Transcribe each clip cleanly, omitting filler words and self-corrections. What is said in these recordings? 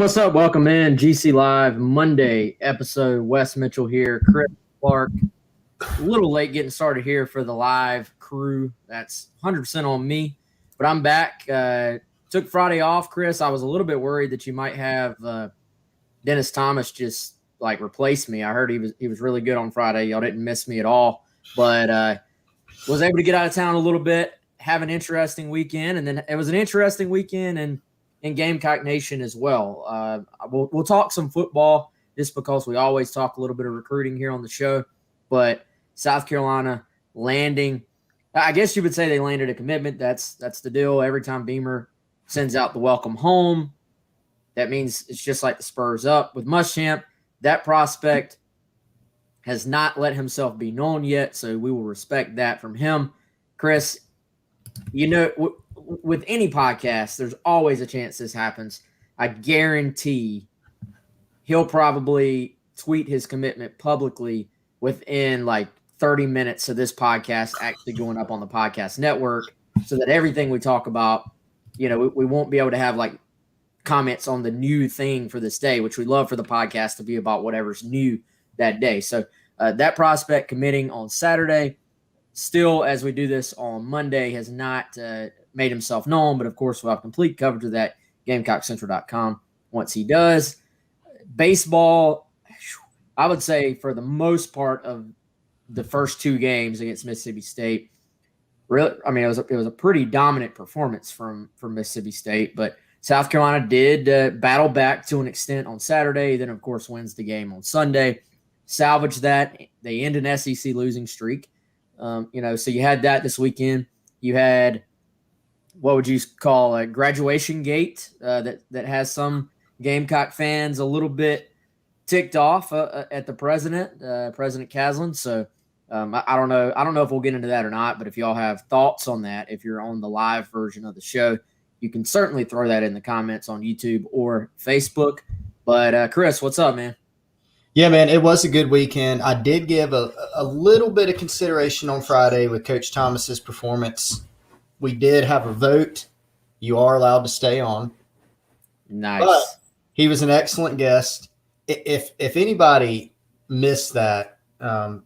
What's up? Welcome in GC Live Monday episode. Wes Mitchell here, Chris Clark. A little late getting started here for the live crew. That's 100% on me, but I'm back. Took Friday off, Chris. I was a little bit worried that you might have Dennis Thomas just like replace me. I heard he was really good on Friday. Y'all didn't miss me at all, but was able to get out of town a little bit, have an interesting weekend, and then it was an interesting weekend in Gamecock Nation as well. We'll talk some football just because we always talk a little bit of recruiting here on the show. But South Carolina landing, I guess you would say they landed a commitment. That's the deal. Every time Beamer sends out the welcome home, that means it's just like the Spurs up. With Muschamp, that prospect has not let himself be known yet, so we will respect that from him. Chris, you know, with any podcast, there's always a chance this happens. I guarantee he'll probably tweet his commitment publicly within like 30 minutes of this podcast actually going up on the podcast network, so that everything we talk about, you know, we won't be able to have like comments on the new thing for this day, which we love for the podcast to be about whatever's new that day. So that prospect committing on Saturday, still as we do this on Monday, has not made himself known, but of course we'll have complete coverage of that GamecockCentral.com once he does. Baseball, I would say for the most part of the first two games against Mississippi State, really, I mean, it was a pretty dominant performance from Mississippi State, but South Carolina did battle back to an extent on Saturday, then of course wins the game on Sunday, salvage that. They end an SEC losing streak. So you had that this weekend. You had, what would you call a graduation gate that has some Gamecock fans a little bit ticked off at the president, President Caslin. So I don't know if we'll get into that or not, but if y'all have thoughts on that, if you're on the live version of the show, you can certainly throw that in the comments on YouTube or Facebook. But Chris, what's up, man? Yeah, man, it was a good weekend. I did give a little bit of consideration on Friday with Coach Thomas's performance. We did have a vote. You are allowed to stay on. Nice. But he was an excellent guest. If anybody missed that, I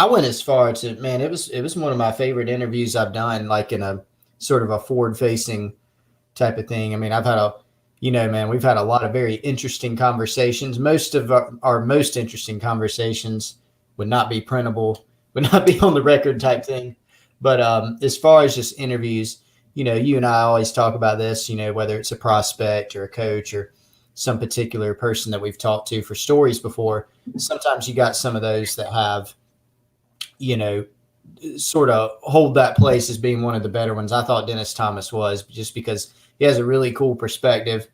went as far to, man, it was one of my favorite interviews I've done, like in a sort of a forward-facing type of thing. I mean, we've had a lot of very interesting conversations. Most of our most interesting conversations would not be printable, would not be on the record type thing. But as far as just interviews, you and I always talk about this, whether it's a prospect or a coach or some particular person that we've talked to for stories before. Sometimes you got some of those that have, sort of hold that place as being one of the better ones. I thought Dennis Thomas was, just because he has a really cool perspective.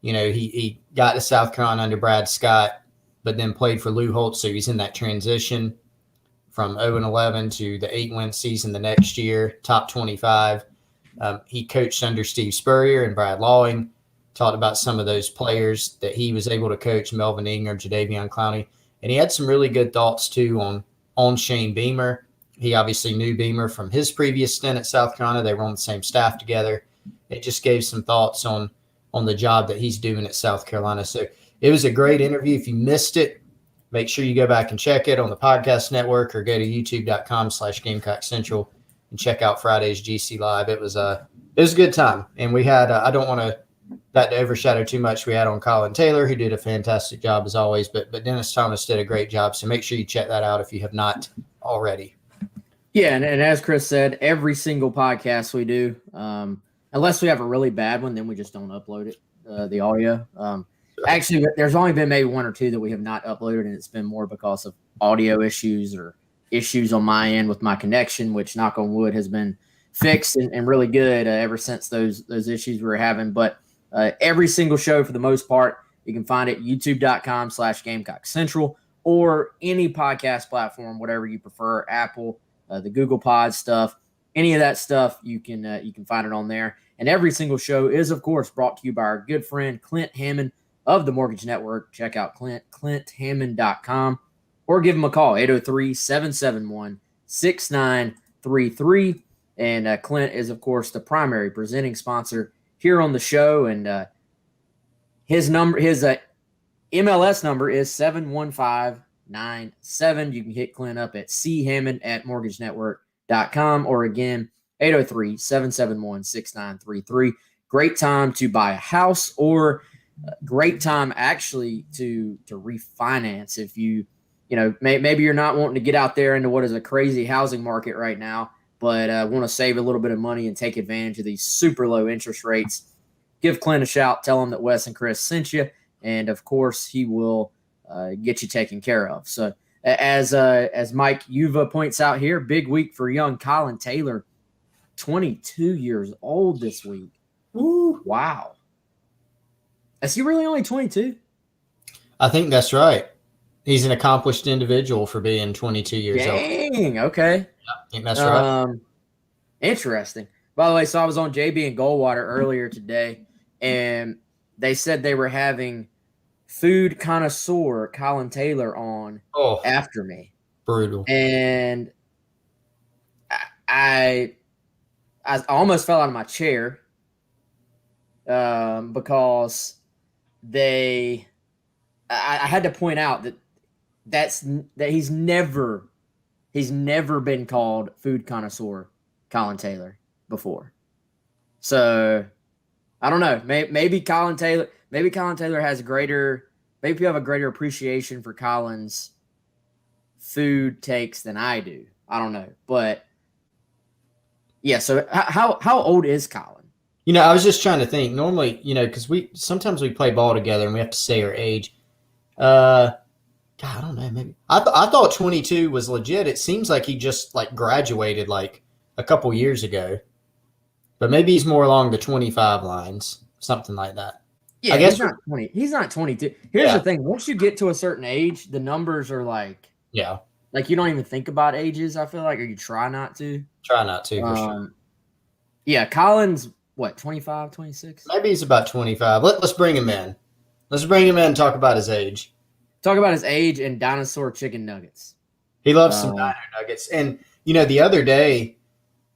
He got to South Carolina under Brad Scott, but then played for Lou Holtz. So he's in that transition from 0-11 to the 8-win season the next year, top 25. He coached under Steve Spurrier and Brad Lawing, talked about some of those players that he was able to coach, Melvin Ingram, Jadeveon Clowney. And he had some really good thoughts, too, on Shane Beamer. He obviously knew Beamer from his previous stint at South Carolina. They were on the same staff together. It just gave some thoughts on the job that he's doing at South Carolina. So it was a great interview. If you missed it, make sure you go back and check it on the podcast network or go to youtube.com/GamecockCentral and check out Friday's GC Live. It was a good time. And we had, I don't want that to overshadow too much. We had on Colin Taylor, who did a fantastic job as always, but Dennis Thomas did a great job. So make sure you check that out if you have not already. Yeah, and as Chris said, every single podcast we do, unless we have a really bad one, then we just don't upload it, the audio. Actually, there's only been maybe one or two that we have not uploaded, and it's been more because of audio issues or issues on my end with my connection, which, knock on wood, has been fixed and really good ever since those issues we were having. But every single show, for the most part, you can find it youtube.com/GamecockCentral or any podcast platform, whatever you prefer, Apple, the Google Pod stuff, any of that stuff, you can find it on there. And every single show is, of course, brought to you by our good friend Clint Hammond of the Mortgage Network. Check out ClintHammond.com or give him a call, 803-771-6933. And Clint is, of course, the primary presenting sponsor here on the show. And his MLS number is 71597. You can hit Clint up at chammond@mortgagenetwork.com, or again, 803-771-6933. Great time to buy a house, or great time actually to refinance if maybe you're not wanting to get out there into what is a crazy housing market right now, but want to save a little bit of money and take advantage of these super low interest rates. Give Clint a shout. Tell him that Wes and Chris sent you, and of course he will get you taken care of. So as Mike Yuva points out here, big week for young Colin Taylor, 22 years old this week. Woo. Wow. Is he really only 22? I think that's right. He's an accomplished individual for being 22 years old. Dang, okay. I think that's right. Interesting. By the way, so I was on JB and Goldwater earlier today, and they said they were having food connoisseur Colin Taylor on after me. Brutal. And I almost fell out of my chair because I had to point out that he's never been called food connoisseur Colin Taylor before. So I don't know. Maybe Colin Taylor has maybe you have a greater appreciation for Colin's food takes than I do. I don't know. But yeah, so how old is Colin? I was just trying to think. Normally, because sometimes we play ball together and we have to say our age. God, I don't know. Maybe I thought 22 was legit. It seems like he just graduated a couple years ago, but maybe he's more along the 25 lines, something like that. Yeah, I guess he's not 20. He's not 22. Here's the thing: once you get to a certain age, the numbers are you don't even think about ages. I feel like, or you try not to. Try not to. For sure. Yeah, Colin's what, 25, 26? Maybe he's about 25. Let's bring him in. Let's bring him in and talk about his age. Talk about his age and dinosaur chicken nuggets. He loves some dino nuggets. And, the other day,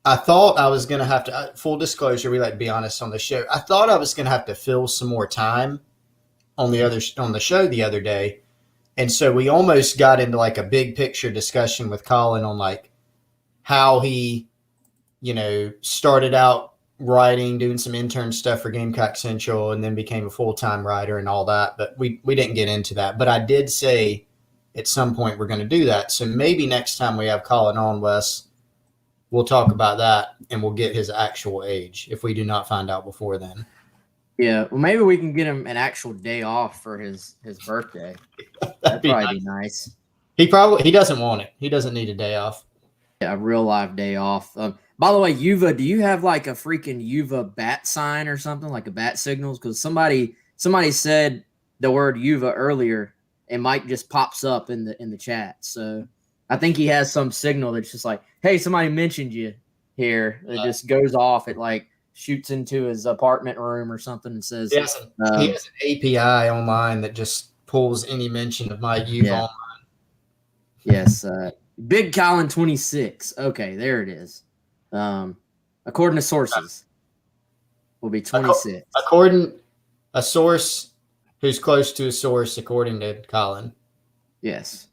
I thought I was going to have to, full disclosure, we like to be honest on the show. I thought I was going to have to fill some more time on the show the other day. And so we almost got into a big picture discussion with Colin on how he, started out writing, doing some intern stuff for Gamecock Central, and then became a full-time writer and all that. But we didn't get into that. But I did say at some point we're going to do that. So maybe next time we have Colin on, Wes, we'll talk about that and we'll get his actual age if we do not find out before then. Yeah, well, maybe we can get him an actual day off for his birthday. That'd probably be nice. He doesn't want it. He doesn't need a day off. Yeah, a real live day off. By the way, Yuva, do you have a freaking Yuva bat sign or something, like a bat signals? Because somebody said the word Yuva earlier, and Mike just pops up in the chat. So I think he has some signal that's just hey, somebody mentioned you here. It just goes off. It shoots into his apartment room or something and says he has an API online that just pulls any mention of my Yuva online. Yes, Big Colin 26. Okay, there it is. According to sources, will be 26. According a source who's close to a source, according to Colin. Yes.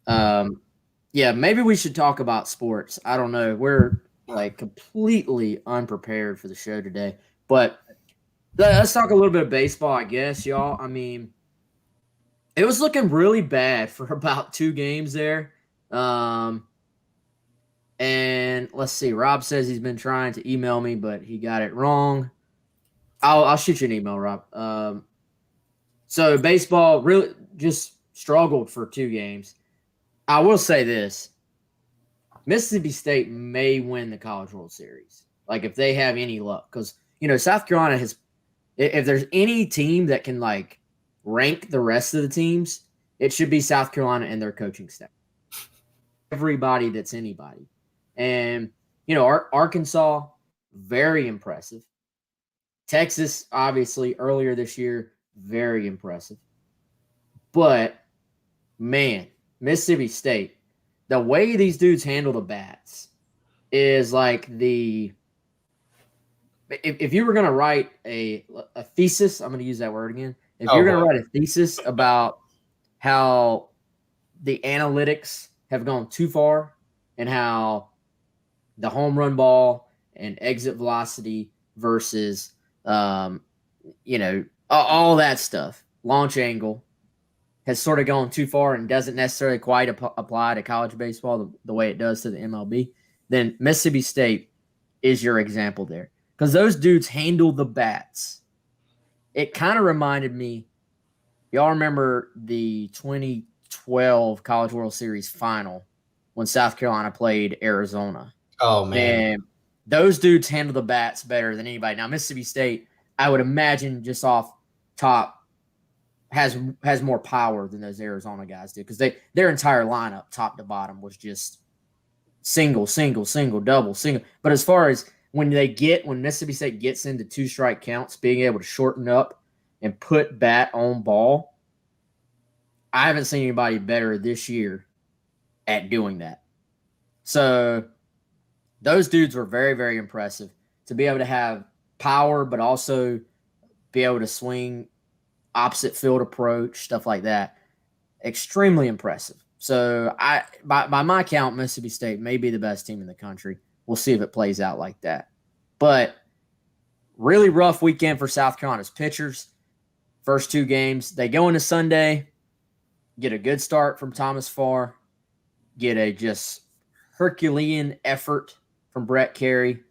Yeah, maybe we should talk about sports. I don't know. We're completely unprepared for the show today, but let's talk a little bit of baseball, I guess, y'all. I mean, it was looking really bad for about 2 games there. And let's see. Rob says he's been trying to email me, but he got it wrong. I'll shoot you an email, Rob. So baseball really just struggled for 2 games. I will say this: Mississippi State may win the College World Series, if they have any luck, because South Carolina has. If there's any team that can rank the rest of the teams, it should be South Carolina and their coaching staff. Everybody that's anybody. And, Arkansas, very impressive. Texas, obviously, earlier this year, very impressive. But, man, Mississippi State, the way these dudes handle the bats is if you were going to write a thesis, I'm going to use that word again. If Oh you're going to boy. write a thesis about how the analytics have gone too far and how the home run ball and exit velocity versus, all that stuff, launch angle has sort of gone too far and doesn't necessarily quite apply to college baseball the way it does to the MLB, then Mississippi State is your example there. Because those dudes handle the bats. It kind of reminded me, y'all remember the 2012 College World Series final when South Carolina played Arizona. Oh man. Man, those dudes handle the bats better than anybody. Now, Mississippi State, I would imagine just off top, has more power than those Arizona guys do because their entire lineup, top to bottom, was just single, single, single, double, single. But as far as when Mississippi State gets into 2-strike counts, being able to shorten up and put bat on ball, I haven't seen anybody better this year at doing that. So those dudes were very, very impressive to be able to have power, but also be able to swing opposite field approach, stuff like that. Extremely impressive. So by my count, Mississippi State may be the best team in the country. We'll see if it plays out like that. But really rough weekend for South Carolina's pitchers. First 2 games, they go into Sunday, get a good start from Thomas Farr, get a just Herculean effort from Brett Carey,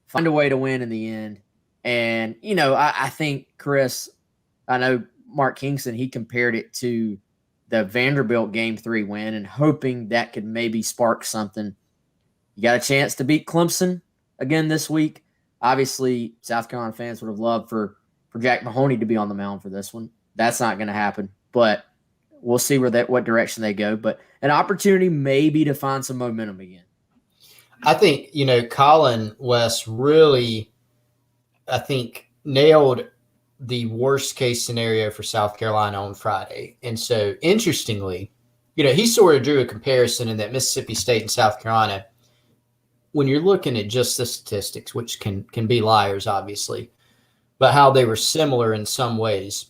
find a way to win in the end. And, I think, Chris, I know Mark Kingston, he compared it to the Vanderbilt Game 3 win and hoping that could maybe spark something. You got a chance to beat Clemson again this week. Obviously, South Carolina fans would have loved for Jack Mahoney to be on the mound for this one. That's not going to happen, but we'll see what direction they go. But an opportunity maybe to find some momentum again. I think, Colin West really, I think, nailed the worst case scenario for South Carolina on Friday. And so interestingly, he sort of drew a comparison in that Mississippi State and South Carolina, when you're looking at just the statistics, which can be liars, obviously, but how they were similar in some ways.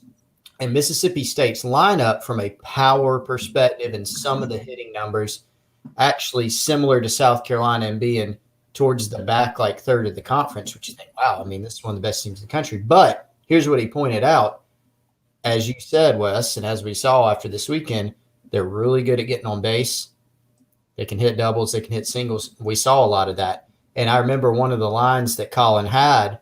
And Mississippi State's lineup from a power perspective and some of the hitting numbers actually similar to South Carolina and being towards the back, like third of the conference, which you think, wow, this is one of the best teams in the country. But here's what he pointed out. As you said, Wes, and as we saw after this weekend, they're really good at getting on base. They can hit doubles. They can hit singles. We saw a lot of that. And I remember one of the lines that Colin had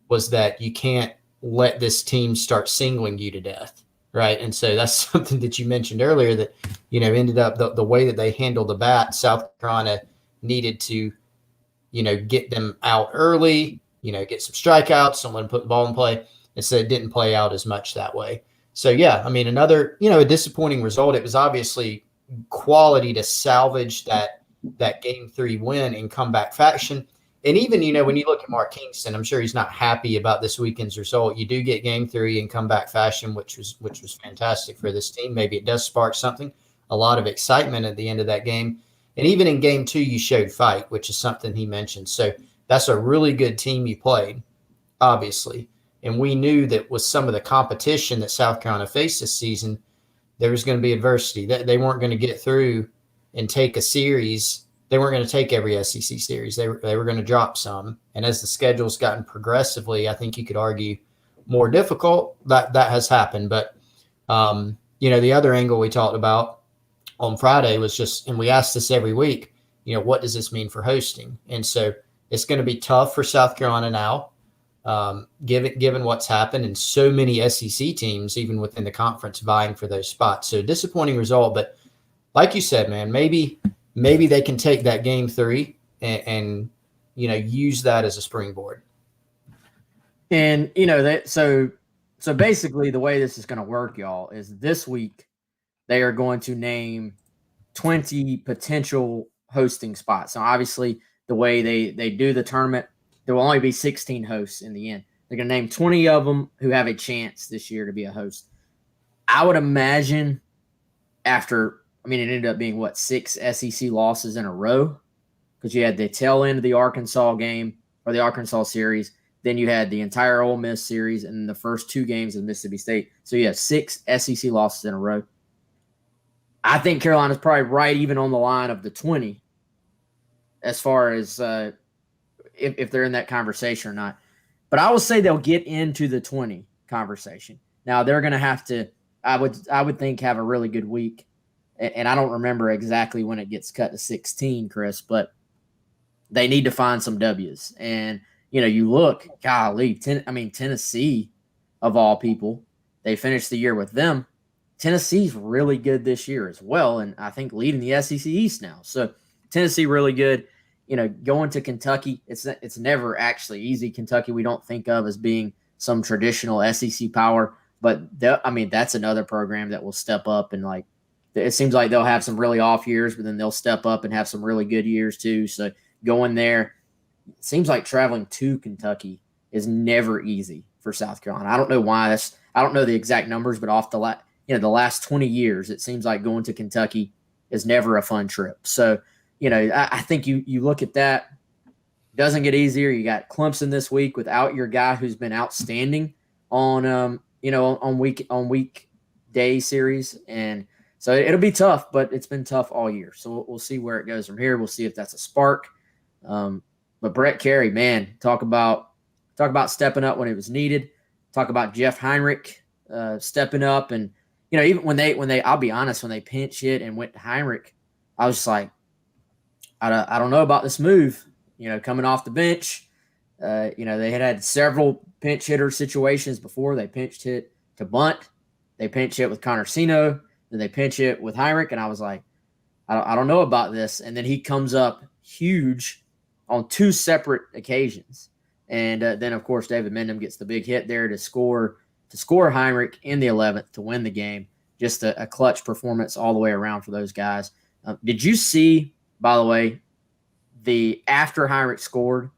was that you can't let this team start singling you to death, right? And so that's something that you mentioned earlier that, ended up the way that they handled the bat, South Carolina needed to, get them out early, get some strikeouts, someone put the ball in play. And so it didn't play out as much that way. So, yeah, another, a disappointing result. It was obviously quality to salvage that Game 3 win in comeback fashion. And even, when you look at Mark Kingston, I'm sure he's not happy about this weekend's result. You do get Game 3 in comeback fashion, which was fantastic for this team. Maybe it does spark something, a lot of excitement at the end of that game. And even in Game 2, you showed fight, which is something he mentioned. So that's a really good team you played, obviously. And we knew that with some of the competition that South Carolina faced this season, there was going to be adversity. They weren't going to get through and take a series. They weren't going to take every SEC series. They were going to drop some. And as the schedule's gotten progressively, I think you could argue more difficult, that has happened. But, the other angle we talked about on Friday was just, and we ask this every week, what does this mean for hosting? And so it's going to be tough for South Carolina now. Given what's happened and so many SEC teams, even within the conference, vying for those spots. So disappointing result, but like you said, man, maybe they can take that Game 3 and use that as a springboard. And so basically the way this is going to work, y'all, is this week they are going to name 20 potential hosting spots. Now, obviously, the way they do the tournament, there will only be 16 hosts in the end. They're going to name 20 of them who have a chance this year to be a host. I would imagine it ended up being, 6 SEC losses in a row because you had the tail end of the Arkansas game or the Arkansas series. Then you had the entire Ole Miss series and the first 2 games of Mississippi State. So you have 6 SEC losses in a row. I think Carolina's probably right even on the line of the 20 as far as if they're in that conversation or not. But I will say they'll get into the 20 conversation. Now they're going to have to, I would think, have a really good week. And I don't remember exactly when it gets cut to 16, Chris, but they need to find some W's. And, you look, golly, Tennessee, of all people, they finished the year with them. Tennessee's really good this year as well, and I think leading the SEC East now. So Tennessee really good. Going to Kentucky, it's never actually easy. Kentucky we don't think of as being some traditional SEC power, but that's another program that will step up, and it seems like they'll have some really off years, but then they'll step up and have some really good years too. So going there, it seems like traveling to Kentucky is never easy for South Carolina. I don't know why. I don't know the exact numbers, but off the last 20 years, it seems like going to Kentucky is never a fun trip. So, I think you look at that, doesn't get easier. You got Clemson this week without your guy who's been outstanding on weekday series. And so it'll be tough, but it's been tough all year. So we'll see where it goes from here. We'll see if that's a spark. But Brett Carey, man, talk about stepping up when it was needed. Talk about Jeff Heinrich stepping up, and even when they I'll be honest, when they pinch hit and went to Heinrich, I was just like, I don't know about this move. Coming off the bench, they had several pinch hitter situations before. They pinch hit to bunt, they pinch hit with Connor Sino, then they pinch hit with Heinrich, and I was like, I don't know about this. And then he comes up huge on 2 separate occasions. And then, of course, David Mendham gets the big hit there to score Heinrich in the 11th to win the game. Just a clutch performance all the way around for those guys. Did you see, by the way, after Heinrich scored,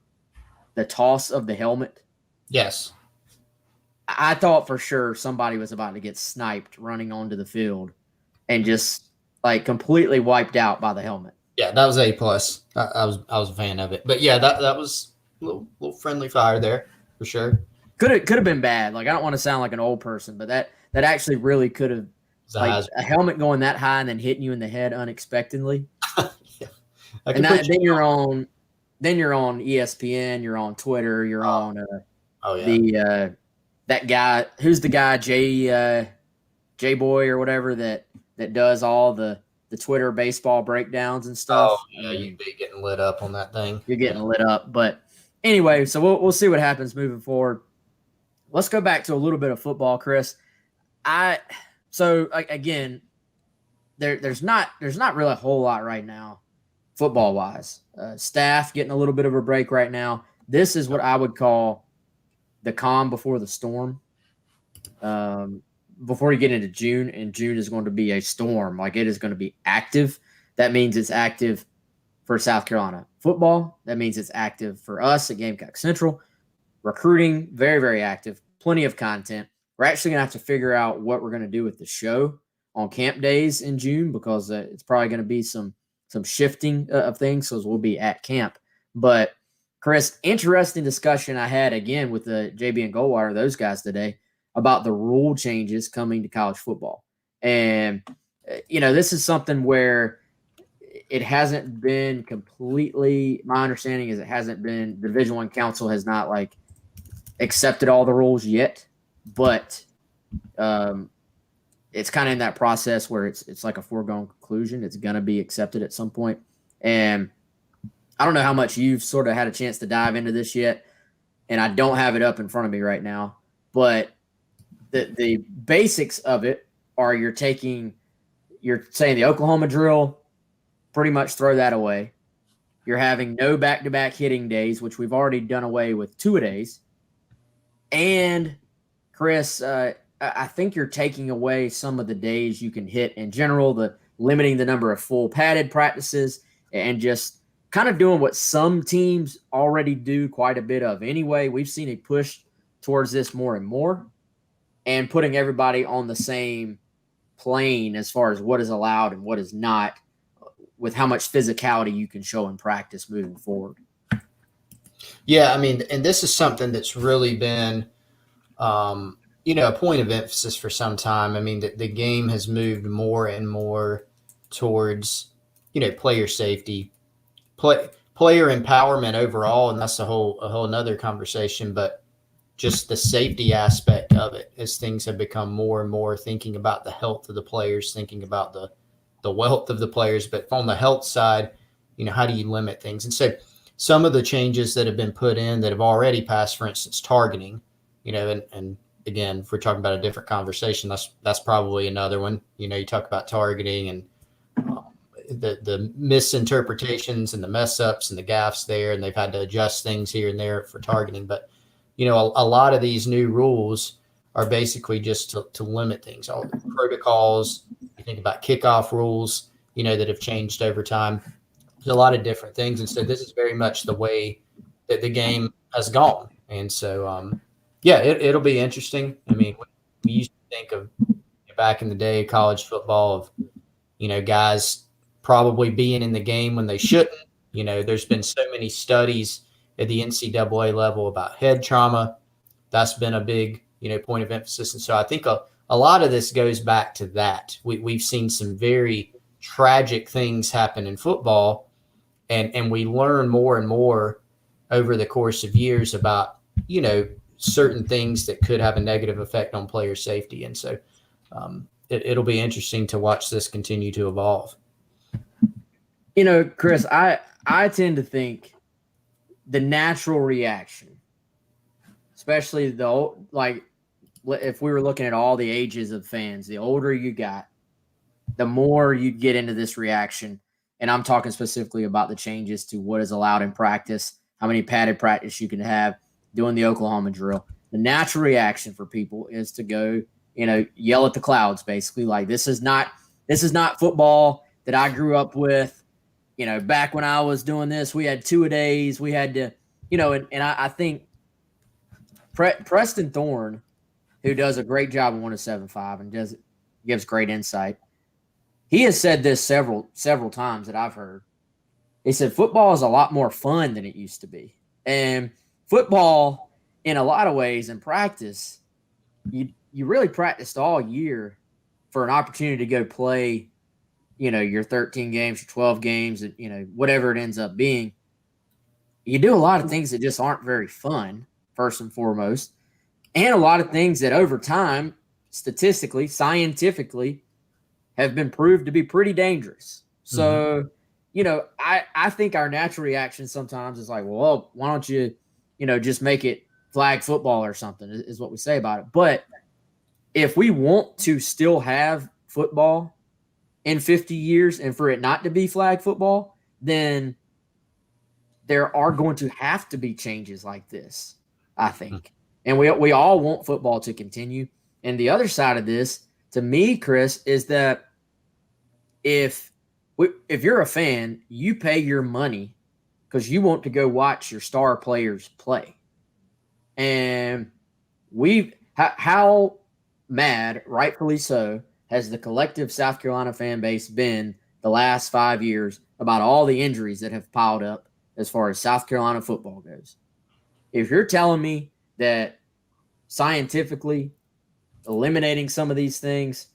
the toss of the helmet? Yes. I thought for sure somebody was about to get sniped running onto the field and just completely wiped out by the helmet. Yeah, that was A+. I was a fan of it. But yeah, that was a little friendly fire there for sure. Could have been bad. I don't want to sound like an old person, but that actually really could have, a helmet going that high and then hitting you in the head unexpectedly. Yeah. Then you're on ESPN, you're on Twitter, you're on that guy, who's the guy, J Boy or whatever that does all the Twitter baseball breakdowns and stuff. Oh yeah, you'd be getting lit up on that thing. You're getting lit up, but anyway, so we'll see what happens moving forward. Let's go back to a little bit of football, Chris. Again, there's not really a whole lot right now, football wise. Staff getting a little bit of a break right now. This is what I would call the calm before the storm. Before you get into June, and June is going to be a storm. It is going to be active. That means it's active for South Carolina football. That means it's active for us at Gamecock Central. Recruiting, very, very active. Plenty of content. We're actually going to have to figure out what we're going to do with the show on camp days in June, because it's probably going to be some shifting of things, because we'll be at camp. But, Chris, interesting discussion I had, again, with the JB and Goldwater, those guys today, about the rule changes coming to college football. And, this is something where it hasn't been completely, my understanding is it hasn't been, the Division I Council has not accepted all the rules yet, but it's kind of in that process where it's like a foregone conclusion. It's going to be accepted at some point. And I don't know how much you've sort of had a chance to dive into this yet, and I don't have it up in front of me right now, but the basics of it are you're saying the Oklahoma drill, pretty much throw that away. You're having no back-to-back hitting days, which we've already done away with 2-a-days. And, Chris, I think you're taking away some of the days you can hit in general, limiting the number of full padded practices, and just kind of doing what some teams already do quite a bit of anyway. We've seen a push towards this more and more, and putting everybody on the same plane as far as what is allowed and what is not, with how much physicality you can show in practice moving forward. Yeah, I mean, and this is something that's really been, a point of emphasis for some time. I mean, the game has moved more and more towards, player safety, player empowerment overall, and that's a whole another conversation. But just the safety aspect of it, as things have become more and more thinking about the health of the players, thinking about the wealth of the players, but on the health side, how do you limit things? And so some of the changes that have been put in that have already passed, for instance, targeting, and again, if we're talking about a different conversation, that's probably another one. You talk about targeting and the misinterpretations and the mess ups and the gaffes there, and they've had to adjust things here and there for targeting. But a lot of these new rules are basically just to limit things. All the protocols, you think about kickoff rules, that have changed over time. There's a lot of different things. And so this is very much the way that the game has gone. And so, yeah, it'll be interesting. I mean, we used to think of back in the day, college football, of, guys probably being in the game when they shouldn't. There's been so many studies at the NCAA level about head trauma. That's been a big, point of emphasis. And so I think a lot of this goes back to that. We've seen some very tragic things happen in football, and we learn more and more over the course of years about, certain things that could have a negative effect on player safety. And so it'll be interesting to watch this continue to evolve. Chris, I tend to think the natural reaction, especially if we were looking at all the ages of fans, the older you got, the more you get into this reaction. And I'm talking specifically about the changes to what is allowed in practice, how many padded practice you can have, doing the Oklahoma drill. The natural reaction for people is to go, yell at the clouds, basically. Like, this is not football that I grew up with. Back when I was doing this, we had 2-a-days. We had to, and I think Preston Thorne, who does a great job in 107.5 and gives great insight, he has said this several times that I've heard. He said football is a lot more fun than it used to be. And football, in a lot of ways, in practice, you really practiced all year for an opportunity to go play, your 13 games, your 12 games, whatever it ends up being. You do a lot of things that just aren't very fun, first and foremost, and a lot of things that over time, statistically, scientifically, have been proved to be pretty dangerous. So, I think our natural reaction sometimes is like, well, why don't you, just make it flag football or something, is what we say about it. But if we want to still have football in 50 years and for it not to be flag football, then there are going to have to be changes like this, I think. And we all want football to continue. And the other side of this, to me, Chris, is that if you're a fan, you pay your money because you want to go watch your star players play. And how mad, rightfully so, has the collective South Carolina fan base been the last 5 years about all the injuries that have piled up as far as South Carolina football goes? If you're telling me that scientifically eliminating some of these things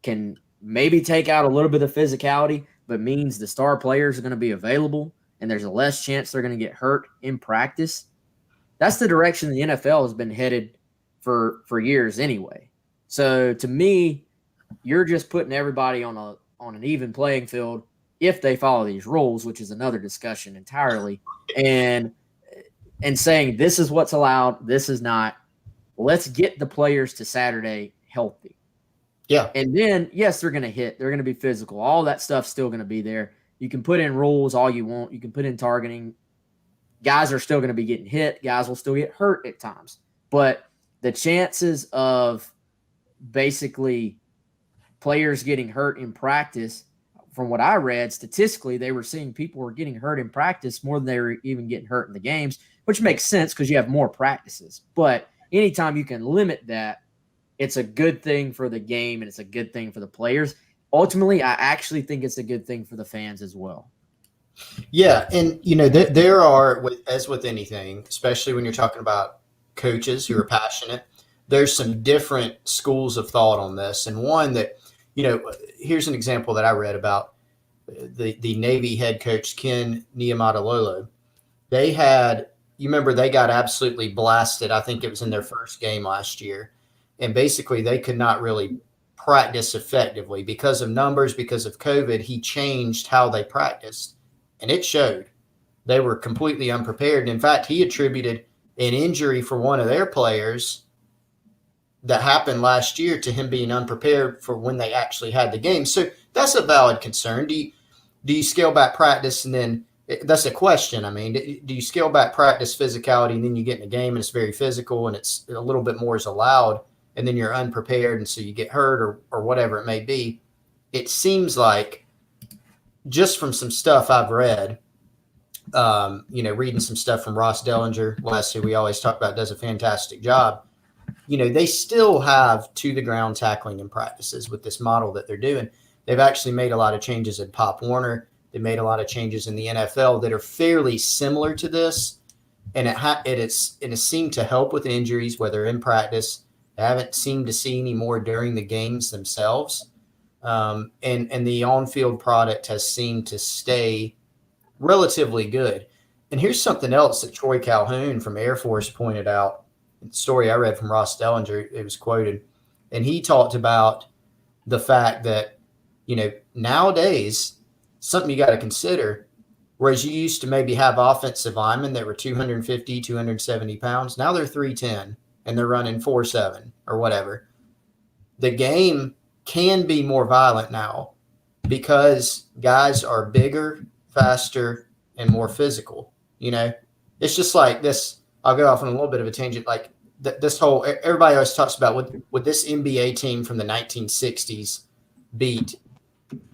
can maybe take out a little bit of physicality, but means the star players are going to be available and there's a less chance they're going to get hurt in practice, that's the direction the NFL has been headed for years anyway. So to me, you're just putting everybody on an even playing field if they follow these rules, which is another discussion entirely, and saying this is what's allowed, this is not. Let's get the players to Saturday healthy. Yeah. And then, yes, they're going to hit. They're going to be physical. All that stuff's still going to be there. You can put in rules all you want. You can put in targeting. Guys are still going to be getting hit. Guys will still get hurt at times. But the chances of basically players getting hurt in practice, from what I read, statistically, they were seeing people were getting hurt in practice more than they were even getting hurt in the games, which makes sense because you have more practices. But anytime you can limit that, it's a good thing for the game and it's a good thing for the players. Ultimately, I actually think it's a good thing for the fans as well. Yeah, and there are, as with anything, especially when you're talking about coaches who are passionate, there's some different schools of thought on this. And one that, here's an example that I read about the Navy head coach Ken Niumatalolo. They had, you remember, they got absolutely blasted. I think it was in their first game last year, and basically they could not really practice effectively because of numbers, because of COVID. He changed how they practiced, and it showed. They were completely unprepared. And in fact, he attributed an injury for one of their players that happened last year to him being unprepared for when they actually had the game. So that's a valid concern. Do you scale back practice and then that's a question. I mean, do you scale back practice physicality and then you get in a game and it's very physical and it's a little bit more is allowed and then you're unprepared and so you get hurt or whatever it may be? It seems like just from some stuff I've read, reading some stuff from Ross Dellinger, Wes, who we always talk about, does a fantastic job. They still have to the ground tackling in practices with this model that they're doing. They've actually made a lot of changes in Pop Warner. They made a lot of changes in the NFL that are fairly similar to this. And it has seemed to help with injuries, whether in practice. They haven't seemed to see any more during the games themselves. And the on-field product has seemed to stay relatively good. And here's something else that Troy Calhoun from Air Force pointed out. The story I read from Ross Dellinger, it was quoted, and he talked about the fact that, nowadays, something you got to consider, whereas you used to maybe have offensive linemen that were 250, 270 pounds, now they're 310 and they're running 4.7 or whatever. The game can be more violent now because guys are bigger, faster, and more physical. It's just like this. I'll go off on a little bit of a tangent. Like this whole, everybody always talks about would this NBA team from the 1960s beat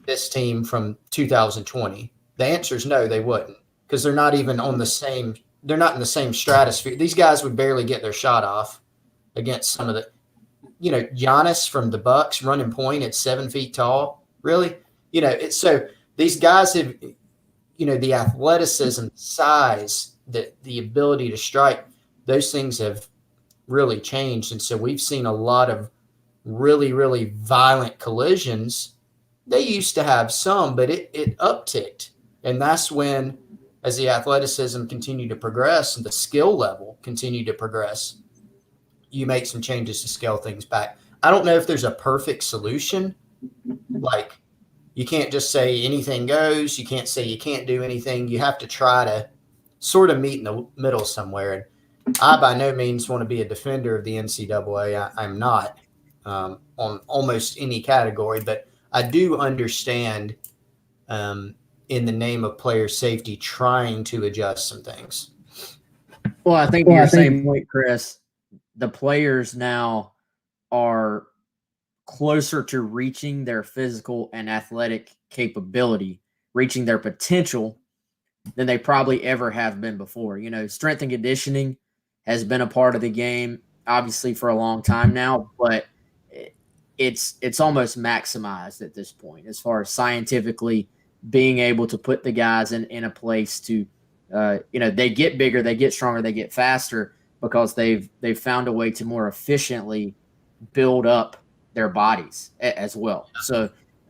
this team from 2020? The answer is no, they wouldn't, because they're not even on the same. They're not in the same stratosphere. These guys would barely get their shot off against some of the, Giannis from the Bucks running point at 7 feet tall. Really, it's so these guys have, the athleticism, size, the ability to strike, those things have really changed. And so we've seen a lot of really, really violent collisions. They used to have some, but it upticked. And that's when, as the athleticism continued to progress and the skill level continued to progress, you make some changes to scale things back. I don't know if there's a perfect solution. Like, you can't just say anything goes. You can't say you can't do anything. You have to try to sort of meet in the middle somewhere. And I by no means want to be a defender of the NCAA. I'm not on almost any category, but I do understand in the name of player safety trying to adjust some things. Well, I think to your same point, Chris, the players now are closer to reaching their physical and athletic capability, reaching their potential than they probably ever have been before. Strength and conditioning has been a part of the game, obviously, for a long time now, but it's almost maximized at this point as far as scientifically being able to put the guys in a place to, they get bigger, they get stronger, they get faster because they've found a way to more efficiently build up their bodies as well. So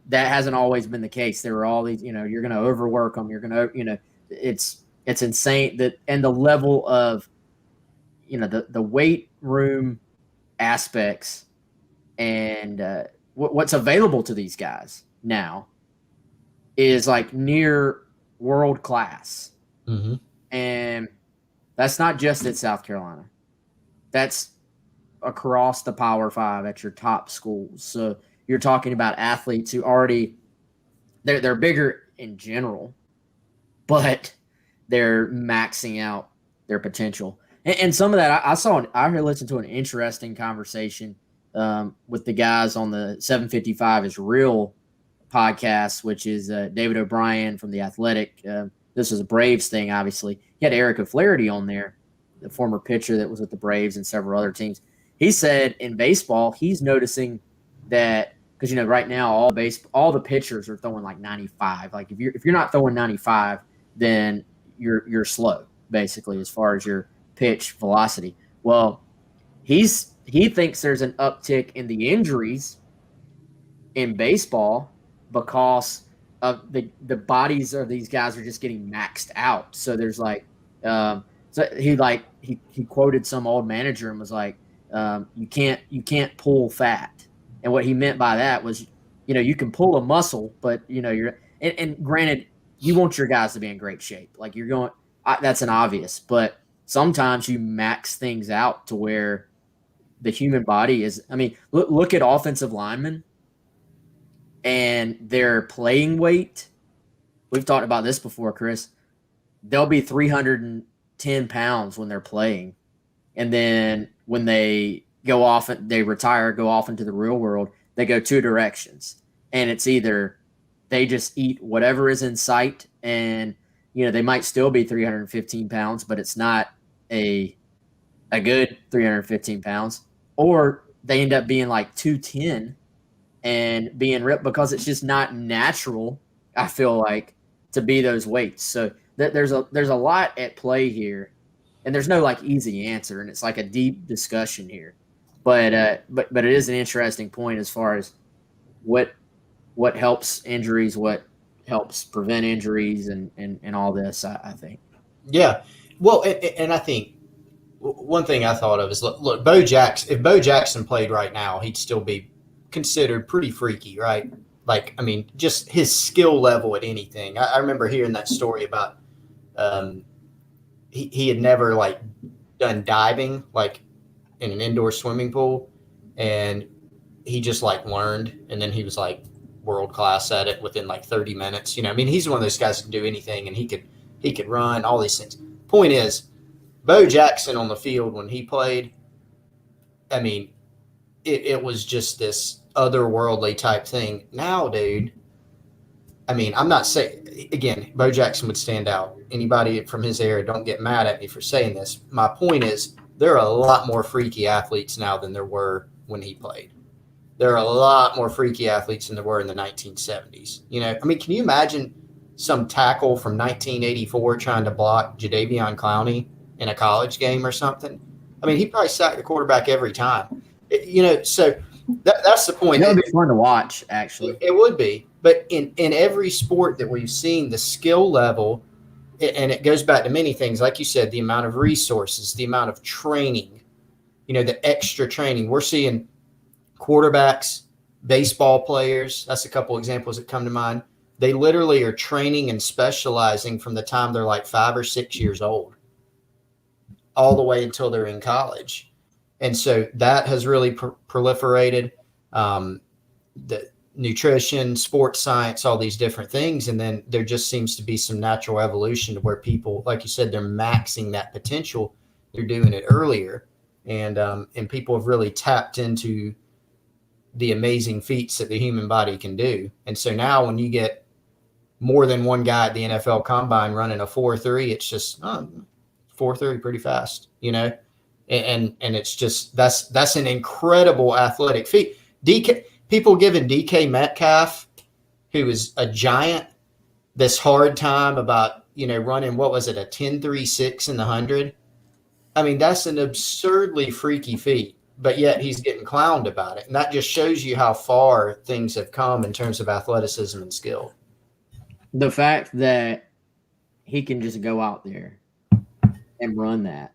that hasn't always been the case. There were all these, you're going to overwork them. You're going to, it's insane that, and the level of, the weight room aspects and what's available to these guys now is like near world class. Mm-hmm. And that's not just at South Carolina. That's across the Power Five at your top schools. So you're talking about athletes who already they're bigger in general, but they're maxing out their potential. And some of that I listened to an interesting conversation with the guys on the 755 is Real podcast, which is David O'Brien from The Athletic. This is a Braves thing, obviously. He had Eric O'Flaherty on there, the former pitcher that was with the Braves and several other teams. He said in baseball, he's noticing that because right now all the pitchers are throwing like 95. Like if you're not throwing 95, then you're slow, basically, as far as your pitch velocity. Well, he thinks there's an uptick in the injuries in baseball because of the bodies of these guys are just getting maxed out. So there's like, so he quoted some old manager and was like, you can't pull fat, and what he meant by that was, you can pull a muscle, but you're and granted, you want your guys to be in great shape, like you're going. That's an obvious, but sometimes you max things out to where the human body is. I mean, look at offensive linemen and their playing weight. We've talked about this before, Chris. They'll be 310 pounds when they're playing. And then when they go off, they retire, go off into the real world, they go two directions. And it's either they just eat whatever is in sight, and they might still be 315 pounds, but it's not a good 315 pounds, or they end up being like 210 and being ripped because it's just not natural, I feel like, to be those weights. So there's a lot at play here, and there's no like easy answer, and it's like a deep discussion here. But it is an interesting point as far as what helps injuries, what helps prevent injuries, and all this. I think. Yeah, well, and I think one thing I thought of is look, Bo Jackson. If Bo Jackson played right now, he'd still be considered pretty freaky, right? Like, I mean, just his skill level at anything. I remember hearing that story about he had never like done diving like in an indoor swimming pool, and he just like learned, and then he was like world class at it within like 30 minutes. I mean, he's one of those guys who can do anything, and he could run all these things. Point is, Bo Jackson on the field when he played, I mean, it was just this otherworldly type thing. Now, dude, I mean, I'm not saying, again, Bo Jackson would stand out. Anybody from his era, don't get mad at me for saying this. My point is, there are a lot more freaky athletes now than there were when he played. There are a lot more freaky athletes than there were in the 1970s. I mean, can you imagine some tackle from 1984 trying to block Jadeveon Clowney in a college game or something? I mean, he probably sacked the quarterback every time. So that's the point. It would be fun to watch, actually. It would be. But in every sport that we've seen, the skill level, and it goes back to many things, like you said, the amount of resources, the amount of training, the extra training. We're seeing quarterbacks, baseball players. That's a couple examples that come to mind. They literally are training and specializing from the time they're like 5 or 6 years old, all the way until they're in college. And so that has really proliferated, the nutrition, sports science, all these different things. And then there just seems to be some natural evolution to where people, like you said, they're maxing that potential. They're doing it earlier. And people have really tapped into the amazing feats that the human body can do. And so now when you get more than one guy at the NFL Combine running a 4.3, it's just 4.3 pretty fast, and it's just that's an incredible athletic feat. People giving DK Metcalf, who is a giant, this hard time about running, what was it, a 10.36 in the 100. I mean, that's an absurdly freaky feat, but yet he's getting clowned about it, and that just shows you how far things have come in terms of athleticism and skill. The fact that he can just go out there and run that.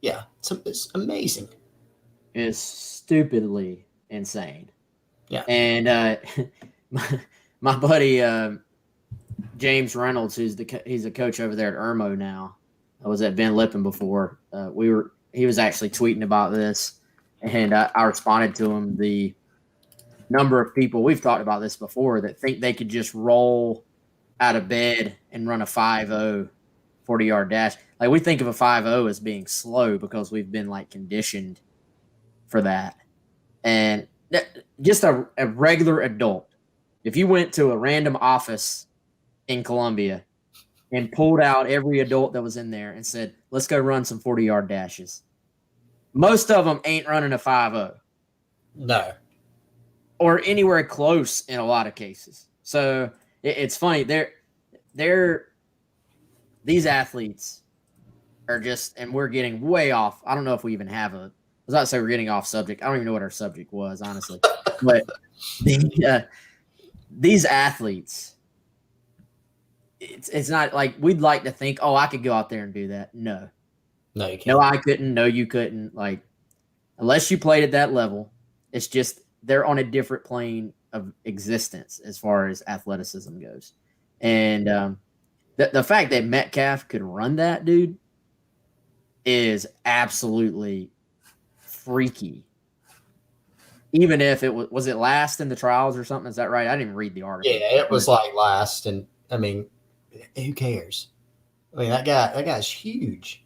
Yeah, it's amazing. It's stupidly insane. Yeah. And my buddy James Reynolds, he's a coach over there at Irmo now. I was at Ben Lippen before. He was actually tweeting about this, and I responded to him. The number of people, we've talked about this before, that think they could just roll out of bed and run a 5.0 40-yard dash. Like, we think of a 5.0 as being slow because we've been like conditioned for that. And just a regular adult, if you went to a random office in Columbia and pulled out every adult that was in there and said, let's go run some 40-yard dashes, most of them ain't running a 5.0. No. Or anywhere close in a lot of cases. So it's funny. They're these athletes are just, and we're getting way off. I don't know if we even have I was about to say we're getting off subject. I don't even know what our subject was, honestly. But these athletes, it's not like we'd like to think, oh, I could go out there and do that. No, No, you can't. no, I couldn't. No, you couldn't. Like, unless you played at that level, it's just they're on a different plane of existence as far as athleticism goes. And the fact that Metcalf could run that, dude, is absolutely freaky. Even if it was it last in the trials or something? Is that right? I didn't even read the article. Yeah, it was like last, and I mean, who cares? I mean, that guy's huge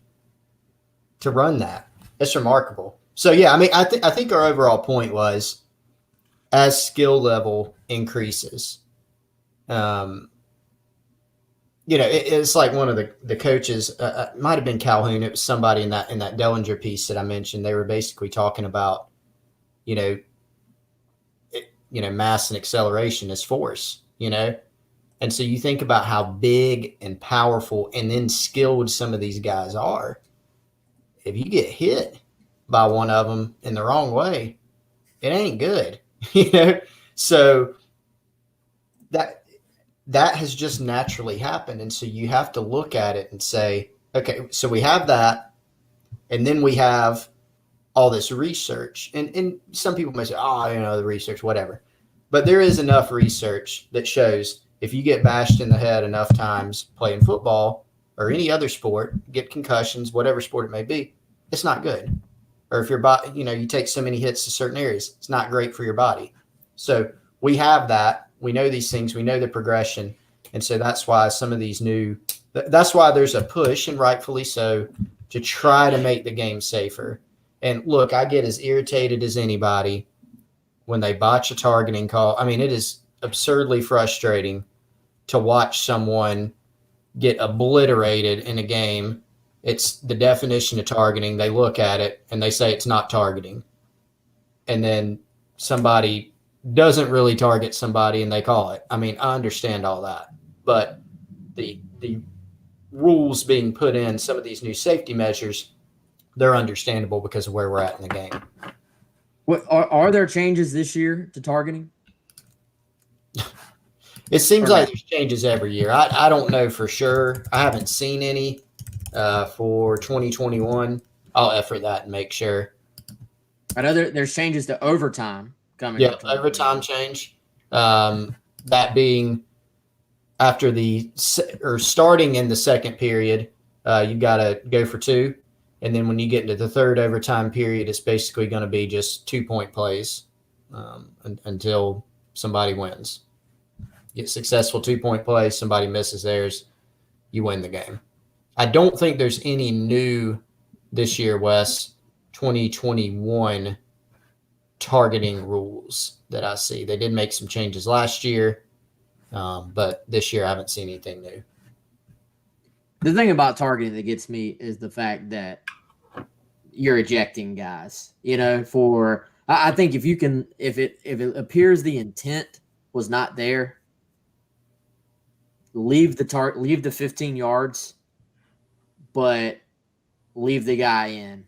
to run that. It's remarkable. So yeah, I mean, I think our overall point was, as skill level increases, it's like one of the coaches, might have been Calhoun. It was somebody in that Dellinger piece that I mentioned. They were basically talking about, mass and acceleration is force, and so you think about how big and powerful and then skilled some of these guys are. If you get hit by one of them in the wrong way, it ain't good, So that has just naturally happened. And so you have to look at it and say, okay, so we have that, and then we have all this research. And some people may say, the research, whatever. But there is enough research that shows if you get bashed in the head enough times playing football or any other sport, get concussions, whatever sport it may be, it's not good. Or if your body, you take so many hits to certain areas, it's not great for your body. So we have that. We know these things. We know the progression. And so that's why that's why there's a push, and rightfully so, to try to make the game safer. And look, I get as irritated as anybody when they botch a targeting call. I mean, it is absurdly frustrating to watch someone get obliterated in a game. It's the definition of targeting. They look at it and they say it's not targeting. And then somebody doesn't really target somebody and they call it. I mean, I understand all that. But the rules being put in, some of these new safety measures, they're understandable because of where we're at in the game. What are there changes this year to targeting? It seems like there's changes every year. I don't know for sure. I haven't seen any for 2021. I'll effort that and make sure. I know there's changes to overtime coming. Yeah, overtime change. That being after starting in the second period, you got to go for 2. And then when you get into the third overtime period, it's basically going to be just 2-point plays until somebody wins. Get successful 2-point plays, somebody misses theirs, you win the game. I don't think there's any new this year, Wes, 2021 targeting rules that I see. They did make some changes last year, but this year I haven't seen anything new. The thing about targeting that gets me is the fact that you're ejecting guys. I think if it appears the intent was not there, leave the 15 yards, but leave the guy in.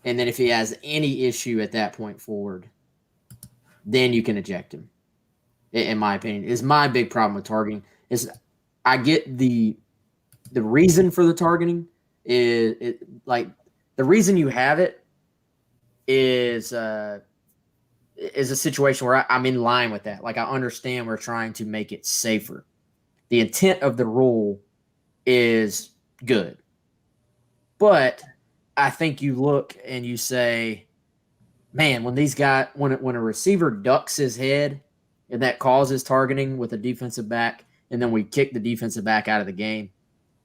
And then if he has any issue at that point forward, then you can eject him. In my opinion, is my big problem with targeting. Is I get the reason for the targeting is the reason you have it is a situation where I'm in line with that. Like, I understand we're trying to make it safer. The intent of the rule is good. But I think you look and you say, man, when a receiver ducks his head and that causes targeting with a defensive back, and then we kick the defensive back out of the game,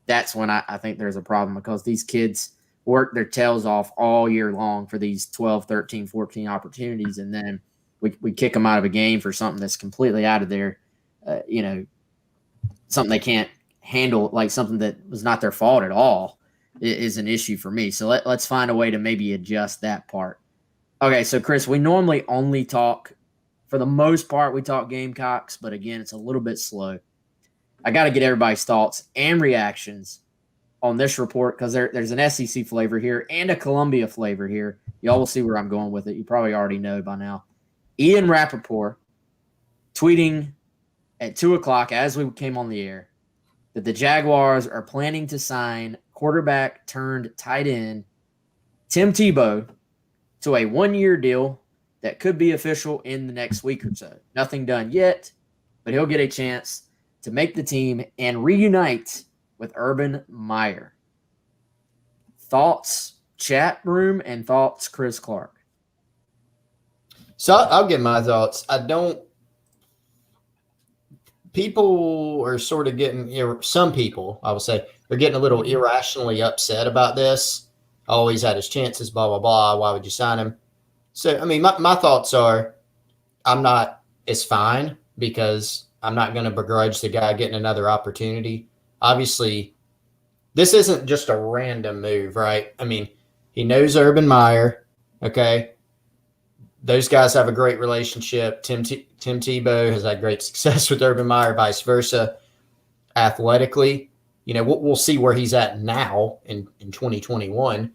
that's when I think there's a problem, because these kids work their tails off all year long for these 12, 13, 14 opportunities, and then we kick them out of a game for something that's completely out of their, something they can't handle, like something that was not their fault at all, is an issue for me. So let's find a way to maybe adjust that part. Okay, so Chris, we normally only talk, for the most part, we talk Gamecocks, but again, it's a little bit slow. I got to get everybody's thoughts and reactions on this report because there's an SEC flavor here and a Columbia flavor here. Y'all will see where I'm going with it. You probably already know by now. Ian Rappaport tweeting at 2 o'clock as we came on the air that the Jaguars are planning to sign quarterback turned tight end Tim Tebow to a 1-year deal that could be official in the next week or so. Nothing done yet, but he'll get a chance to make the team and reunite with Urban Meyer. Thoughts, chat room, and thoughts, Chris Clark. So I'll give my thoughts. People are sort of getting, some people, I would say, are getting a little irrationally upset about this. Always had his chances, blah, blah, blah. Why would you sign him? So, I mean, my thoughts are it's fine because I'm not going to begrudge the guy getting another opportunity. Obviously, this isn't just a random move, right? I mean, he knows Urban Meyer, okay? Those guys have a great relationship. Tim Tebow has had great success with Urban Meyer, vice versa. Athletically, we'll see where he's at now in 2021.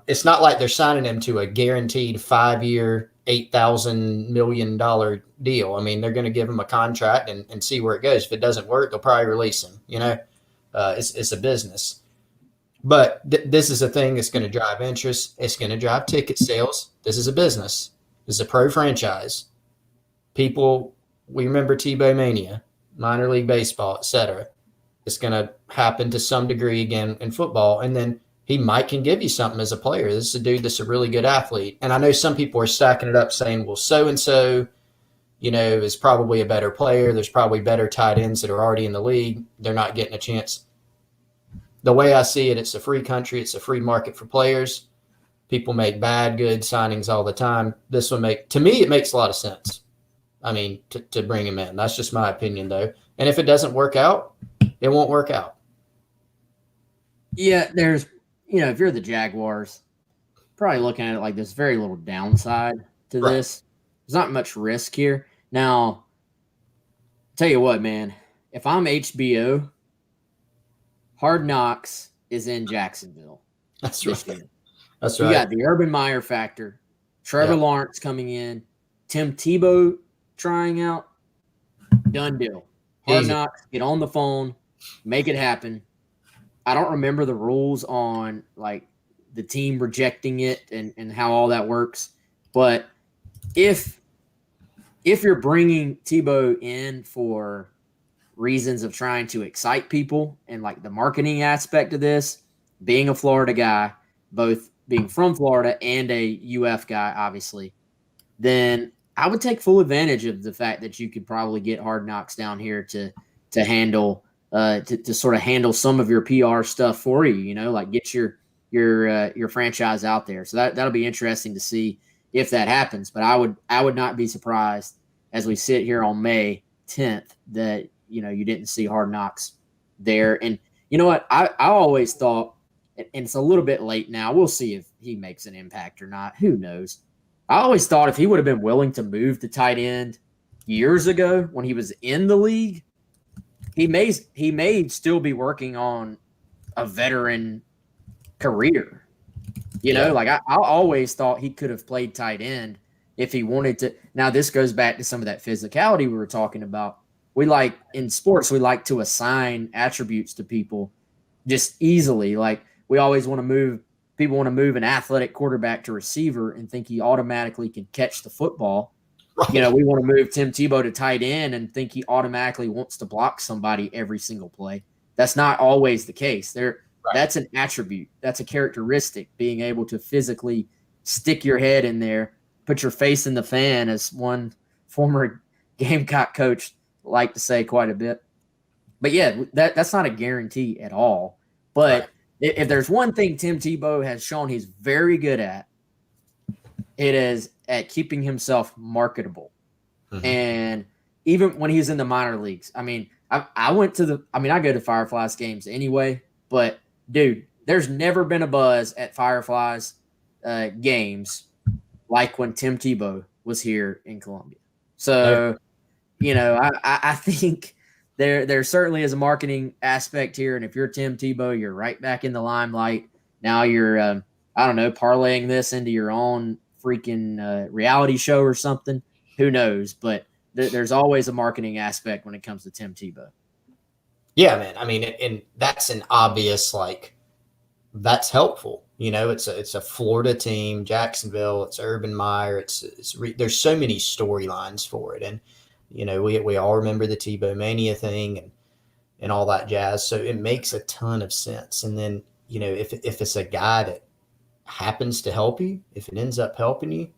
It's not like they're signing him to a guaranteed 5-year, $8,000 million deal. I mean, they're going to give him a contract and see where it goes. If it doesn't work, they'll probably release him. It's a business. But this is a thing that's going to drive interest. It's going to drive ticket sales. This is a business. This is a pro franchise. People, we remember Tebow Mania, minor league baseball, etc. It's going to happen to some degree again in football. And then he can give you something as a player. This is a dude that's a really good athlete. And I know some people are stacking it up saying, well, so-and-so, is probably a better player. There's probably better tight ends that are already in the league. They're not getting a chance. The way I see it, it's a free country. It's a free market for players. People make bad, good signings all the time. This one to me, it makes a lot of sense. I mean, to bring him in. That's just my opinion, though. And if it doesn't work out, it won't work out. Yeah, there's, if you're the Jaguars, probably looking at it like there's very little downside to this. There's not much risk here. Now, tell you what, man, if I'm HBO, Hard Knocks is in Jacksonville. That's right. Year. That's right. You got the Urban Meyer factor, Trevor Lawrence coming in, Tim Tebow trying out. Done deal. Hard Knocks, get on the phone, make it happen. I don't remember the rules on like the team rejecting it and how all that works. But if you're bringing Tebow in for reasons of trying to excite people and like the marketing aspect of this, being a Florida guy, both being from Florida and a UF guy, obviously, then I would take full advantage of the fact that you could probably get Hard Knocks down here to handle to sort of handle some of your PR stuff for you, like get your franchise out there. So that'll be interesting to see if that happens. But I would not be surprised as we sit here on May 10th that you didn't see Hard Knocks there. And you know what? I always thought, and it's a little bit late now. We'll see if he makes an impact or not. Who knows? I always thought if he would have been willing to move to tight end years ago when he was in the league, he may still be working on a veteran career. Like I always thought he could have played tight end if he wanted to. Now, this goes back to some of that physicality we were talking about. In sports, we like to assign attributes to people just easily. Like we always want to move. People want to move an athletic quarterback to receiver and think he automatically can catch the football. Right. We want to move Tim Tebow to tight end and think he automatically wants to block somebody every single play. That's not always the case. Right. That's an attribute. That's a characteristic, being able to physically stick your head in there, put your face in the fan, as one former Gamecock coach liked to say quite a bit. But yeah, that's not a guarantee at all. But right. If there's one thing Tim Tebow has shown he's very good at, it is at keeping himself marketable. Mm-hmm. And even when he's in the minor leagues, I mean, I go to Fireflies games anyway, but dude, there's never been a buzz at Fireflies games like when Tim Tebow was here in Columbia. So, I think there certainly is a marketing aspect here. And if you're Tim Tebow, you're right back in the limelight. Now you're, I don't know, parlaying this into your own freaking reality show or something. Who knows? But there's always a marketing aspect when it comes to Tim Tebow. Yeah, man. I mean, and that's an obvious, like, that's helpful. You know, it's a Florida team, Jacksonville. It's Urban Meyer. There's so many storylines for it, and you know, we all remember the Tebow Mania thing and all that jazz. So it makes a ton of sense. And then, you know, if it's a guy that happens to help you, if it ends up helping you,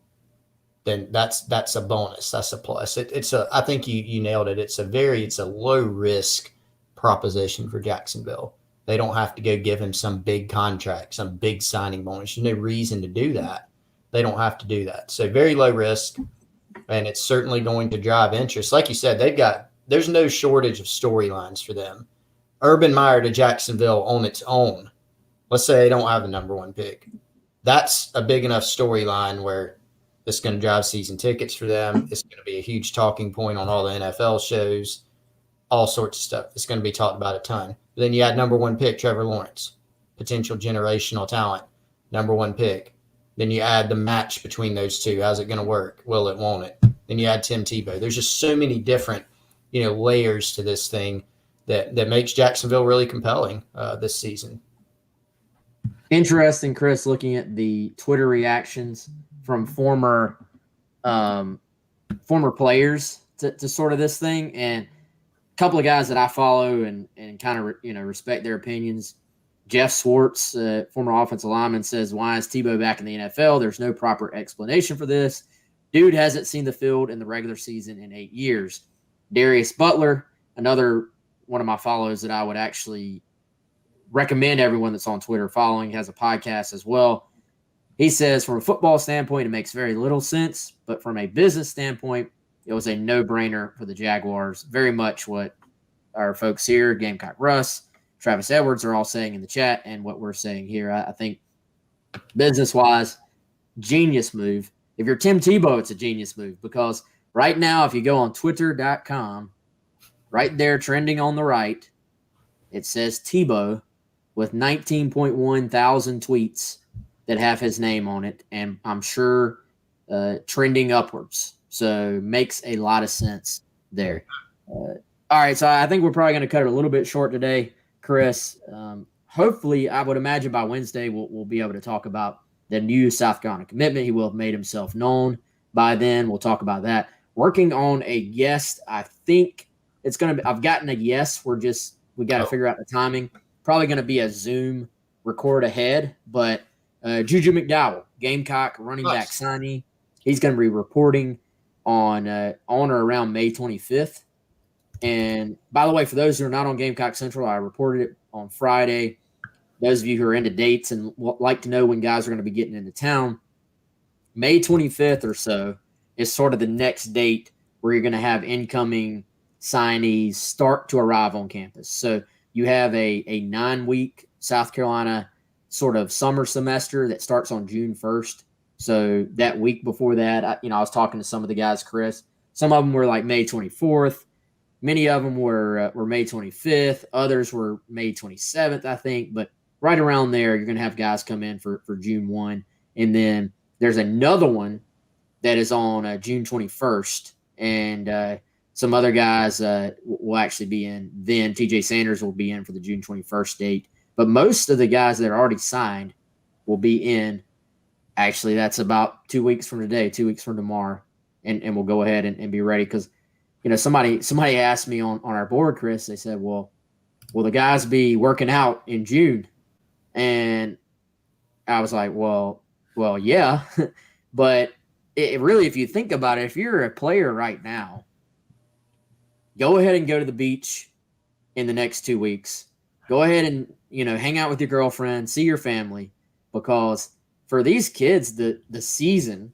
then that's a bonus. That's a plus. I think you nailed it. It's a low risk proposition for Jacksonville. They don't have to go give him some big contract, some big signing bonus. There's no reason to do that. They don't have to do that. So very low risk, and it's certainly going to drive interest. Like you said, there's no shortage of storylines for them. Urban Meyer to Jacksonville on its own. Let's say they don't have the number one pick. That's a big enough storyline where it's going to drive season tickets for them. It's going to be a huge talking point on all the NFL shows, all sorts of stuff. It's going to be talked about a ton. But then you add number one pick, Trevor Lawrence, potential generational talent, number one pick. Then you add the match between those two. How's it going to work? Will it, won't it? Then you add Tim Tebow. There's just so many different, you know, layers to this thing that makes Jacksonville really compelling this season. Interesting, Chris, looking at the Twitter reactions from former players to sort of this thing, and a couple of guys that I follow and kind of respect their opinions. Jeff Swartz, former offensive lineman, says, "Why is Tebow back in the NFL? There's no proper explanation for this. Dude hasn't seen the field in the regular season in 8 years." Darius Butler, another one of my follows that I would actually recommend everyone that's on Twitter following, has a podcast as well. He says, from a football standpoint, it makes very little sense, but from a business standpoint, it was a no-brainer for the Jaguars. Very much what our folks here, Gamecock Russ, Travis Edwards, are all saying in the chat, and what we're saying here. I think business-wise, genius move. If you're Tim Tebow, it's a genius move, because right now, if you go on Twitter.com, right there, trending on the right, it says Tebow with 19.1 thousand tweets that have his name on it, and I'm sure trending upwards. So makes a lot of sense there. All right, so I think we're probably going to cut it a little bit short today, Chris. Hopefully, I would imagine by Wednesday we'll be able to talk about the new South Carolina commitment. He will have made himself known by then. We'll talk about that. Working on a guest. I think it's going to be – I've gotten a yes. We got to figure out the timing. Probably going to be a Zoom record ahead, but Juju McDowell, Gamecock running back signee, he's going to be reporting on or around May 25th. And by the way, for those who are not on Gamecock Central, I reported it on Friday. Those of you who are into dates and like to know when guys are going to be getting into town, May 25th or so is sort of the next date where you're going to have incoming signees start to arrive on campus. So you have a 9-week South Carolina sort of summer semester that starts on June 1st. So that week before that, I was talking to some of the guys, Chris. Some of them were like May 24th. Many of them were May 25th. Others were May 27th, I think. But right around there, you're going to have guys come in for June 1. And then there's another one that is on June 21st. And some other guys will actually be in then. TJ Sanders will be in for the June 21st date. But most of the guys that are already signed will be in. Actually, that's about 2 weeks from today, 2 weeks from tomorrow. And we'll go ahead and be ready because, somebody asked me on our board, Chris, they said, well, will the guys be working out in June? And I was like, well, yeah. But it really, if you think about it, if you're a player right now, go ahead and go to the beach in the next 2 weeks. Go ahead and, hang out with your girlfriend, see your family, because for these kids, the season,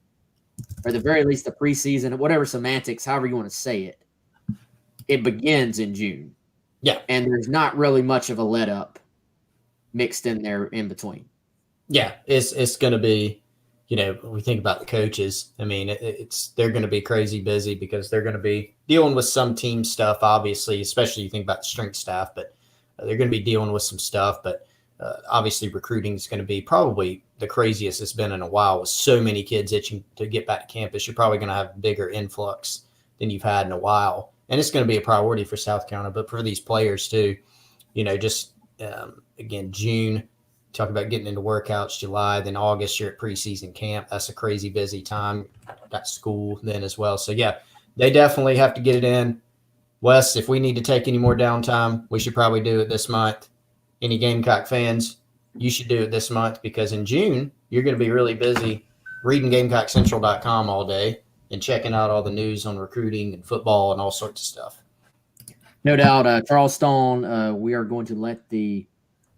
or the very least the preseason, whatever semantics, however you want to say it, it begins in June. Yeah. And there's not really much of a let up mixed in there in between. Yeah, it's going to be, we think about the coaches. I mean, they're going to be crazy busy because they're going to be dealing with some team stuff, obviously, especially you think about the strength staff, but they're going to be dealing with some stuff. But obviously, recruiting is going to be probably the craziest it's been in a while, with so many kids itching to get back to campus. You're probably going to have a bigger influx than you've had in a while. And it's going to be a priority for South Carolina, but for these players too, just again, June, talk about getting into workouts, July, then August, you're at preseason camp. That's a crazy busy time. Got school then as well. So, yeah, they definitely have to get it in. Wes, if we need to take any more downtime, we should probably do it this month. Any Gamecock fans, you should do it this month, because in June, you're going to be really busy reading GamecockCentral.com all day and checking out all the news on recruiting and football and all sorts of stuff. No doubt. Charles Stone, we are going to let the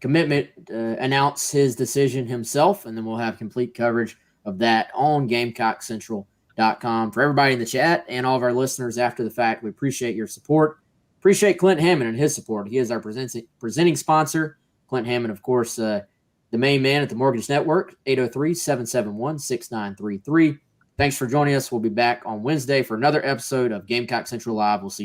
commitment announce his decision himself, and then we'll have complete coverage of that on GamecockCentral.com. For everybody in the chat and all of our listeners after the fact, we appreciate your support. Appreciate Clint Hammond and his support. He is our presenting sponsor. Clint Hammond, of course, the main man at the Mortgage Network, 803-771-6933. Thanks for joining us. We'll be back on Wednesday for another episode of Gamecock Central Live. We'll see you.